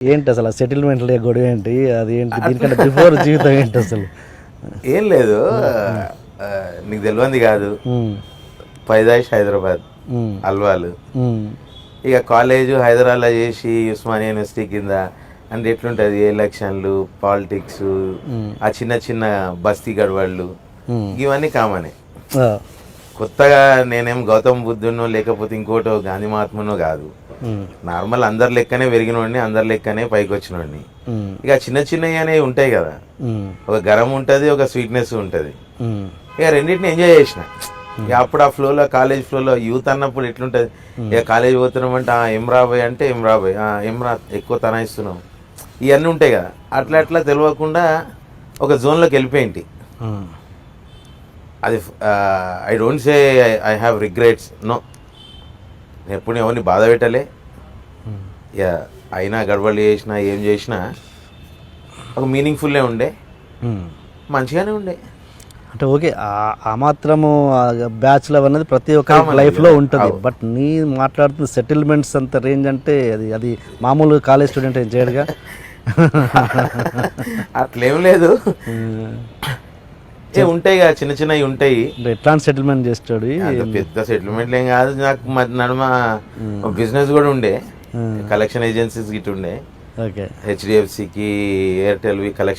ఏంటి అసలు సెటిల్మెంట్ గొడవ ఏంటి, అది ఏంటి, దీనికంటే బిఫోర్ జీవితం ఏంటి అసలు? ఏం లేదు, నీకు తెలియంది కాదు. పైదాయిష్ హైదరాబాద్ అల్వాలు. ఇక కాలేజ్ హైదరాబాద్లో చేసి ఉస్మానియా యూనివర్సిటీ కింద అంటే ఎట్లుంటుంది, ఎలక్షన్లు, పాలిటిక్స్, ఆ చిన్న చిన్న బస్తీ గడవాళ్ళు, ఇవన్నీ కామనే. కొత్తగా నేనేం గౌతమ్ బుద్ధునో లేకపోతే ఇంకోటో గాంధీ మహాత్మునో కాదు. నార్మల్ అందరి లెక్కనే పెరిగినోడిని, అందరి లెక్కనే పైకి వచ్చినోడిని. ఇక చిన్న చిన్నవి అనేవి ఉంటాయి కదా, ఒక గరం ఉంటుంది, ఒక స్వీట్నెస్ ఉంటుంది. ఇక రెండింటిని ఎంజాయ్ చేసిన. ఇక అప్పుడు ఆ ఫ్లోలో, కాలేజ్ ఫ్లోలో యూత్ అన్నప్పుడు ఎట్లుంటుంది, ఇక కాలేజ్ పోతున్నామంటే ఏం రాబోయ్ అంటే ఏం రాబోయ్, ఏం రా ఎక్కువ తనాయిస్తున్నాం, ఇవన్నీ ఉంటాయి కదా. అట్లా అట్లా తెలియకుండా ఒక జోన్లోకి వెళ్ళిపోయింటి. అది I don't say I have regrets, no. నేను ఎప్పుడు ఎవరిని బాధ పెట్టలే. ఇక అయినా గడబడి చేసినా ఏం చేసినా ఒక మీనింగ్ఫుల్లే ఉండే, మంచిగానే ఉండే. అంటే ఓకే, ఆ మాత్రము బ్యాచులర్ అనేది ప్రతి ఒక్క లైఫ్లో ఉంటుంది. బట్ నీ మాట్లాడుతున్న సెటిల్మెంట్స్ అంత రేంజ్ అంటే అది మామూలు కాలేజ్ స్టూడెంట్ ఏం చేయడుగా. అట్లేం లేదు, ఉంటాయి కదా చిన్న చిన్నవి ఉంటాయి. ఎట్లాంటి సెటిల్మెంట్ చేస్తాడు? పెద్ద సెటిల్మెంట్లు ఏం కాదు. నాకు నడుమ బిజినెస్ కూడా ఉండే, కలెక్షన్ ఏజెన్సీస్ గిట్ట ఉండే. Okay, హెచ్డిఎఫ్సికి, ఎయిర్టెల్వి collection